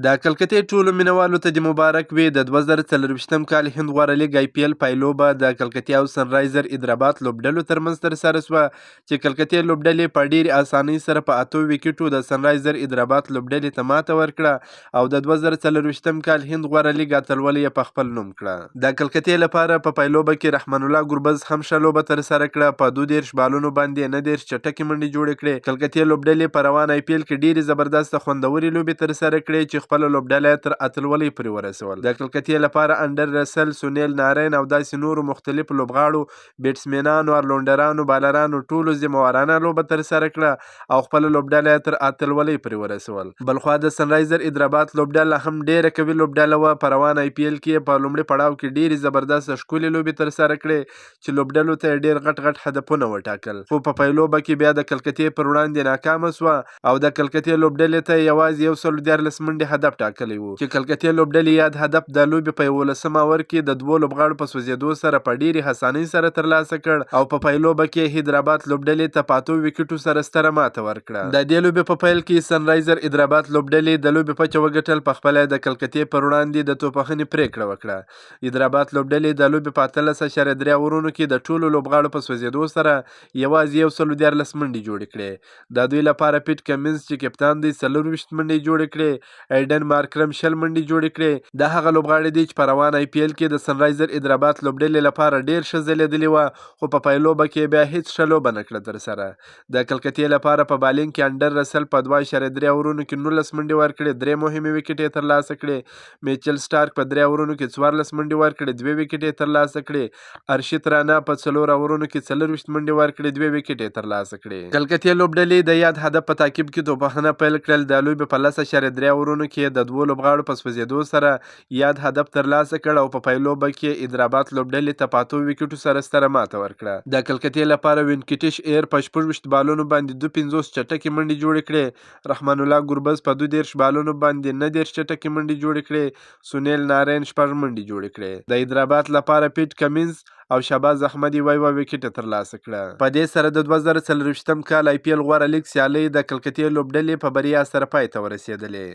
د کلکتې ټولو مینوالو ته د مبارک وي. د 2024 کال هند غوره لیګ IPL پایلوبه د کلکتې او سنرایزر حیدرآباد لوبډلو ترمنځ ترسره شوه چې کلکتې لوبډلې په ډېرې اسانۍ سره په 8 ویکټو د سنرایزر حیدرآباد لوبډلې ته ماته ورکړه او د 2024 کال هند غوره لیګ اتلولي یې په خپل نوم کړه. د کلکتې لپاره په پایلوبه کې رحمان الله ګربز هم ښه لوبه ترسره کړه. په 32 بالونو باندې 19 چټکې منډې جوړې کړې. کلکتې لوبډلې په روان IPL کې ډېرې زبردست خوندورې لوبې ترسره کړې چې خپل لوبډله تر اتلولۍ پورې ورسول. د کلکتې لپاره انډر رسل، سونیل نارین او داسې نورو مختلفو لوبغاړو، بیټسمنانو، آلراونډرانو، بالرانو ټولو ذمهوارانه لوبه ترسره کړه او خپل لوبډله تر اتلولۍ پورې ورسول. بلخوا د سنرایزر حیدرآباد لوبډله هم ډیره قوي لوبډله وه. په روان IPL کې په لومړي پړاو کې ډیرې زبردست ښکلې لوبې ترسره کړې چې لوبډلو ته یې ډیر غټ هدفونه وټاکل، خو په پایلوبه کې بیا د کلکتې پر وړاندې ناکامه سوه او د کلکتې لوبډلې ته یوازې 114 منډې هدف ټاکلی و چې کلکتې لوبډلې یاد هدف د لوبې په 11 اوور کې د 2 لوبغاړو په سوځېدو سره په ډېرې اسانۍ سره ترلاسه کړ او په پایلوبه کې حیدرآباد لوبډلې ته په 8 ویکټو سره ستره ماته ورکړه. د دې لوبې په پیل کې سنرایزر حیدرآباد لوبډلې د لوبې پچه وګټل، په خپله د کلکتې پر وړاندې د توپخنې پرېکړه وکړه. حیدرآباد لوبډلې د لوبې په 13.3 اورونو کې د ټولو لوبغاړو په سوځېدو سره یوازې 114 منډې جوړې کړې. د دوی لپاره پیټ کمنز چې کپتان دی 24 منډې جوړې کړې. ایډن مارکرم 20 منډې جوړې کړې. دا هغه لوبغاړی دی چې په روان IPL کې د سنرایزر حیدرآباد لوبډلې لپاره ډیر ښه ځلېدلی وه، خو په پایلوبه کې بیا هیڅ ښه لوبه نه کړه ترسره. د کلکتې لپاره په بالینګ کې انډر رسل په 2.3 اورونو کې 19 منډې ورکړې، 3 مهمې ویکټې یې ترلاسه کړې. میچل سټارک په 3 اورونو کې 14 منډې ورکړې، 2 ویکټې یې ترلاسه کړې. ارشیت رانا په 4 اورونو کې 24 منډې ورکړې، 2 ویکټې یې ترلاسه کړې. کلکتې لوبډلې د یاد هدف په تعقیب کې توپخنه پیل کړل. د لوبې په 10.3 اورونو کې د 2 لوبغاړو په سوځېدو سره یاد هدف ترلاسه کړ او په پایلوبه کې حیدرآباد لوبډلې ته په 8 ویکټو سره ستره ماته ورکړه. د کلکتې لپاره وینکټیش ایر په 26 بالونو باندې 52 چټکې منډې جوړې کړې. رحمان الله ګربز په 32 بالونو باندې 19 چټکې منډې جوړې کړې. سونیل نارین 6 منډې جوړې کړې. د حیدرآباد لپاره پیټ کمنز او شهباز احمد یوه ویکټه ترلاسه کړه. په دې سره د 2024 کال IPL غوره لیګ سیالۍ د کلکتې لوبډلې په بریا سره پای ته ورسېدلې.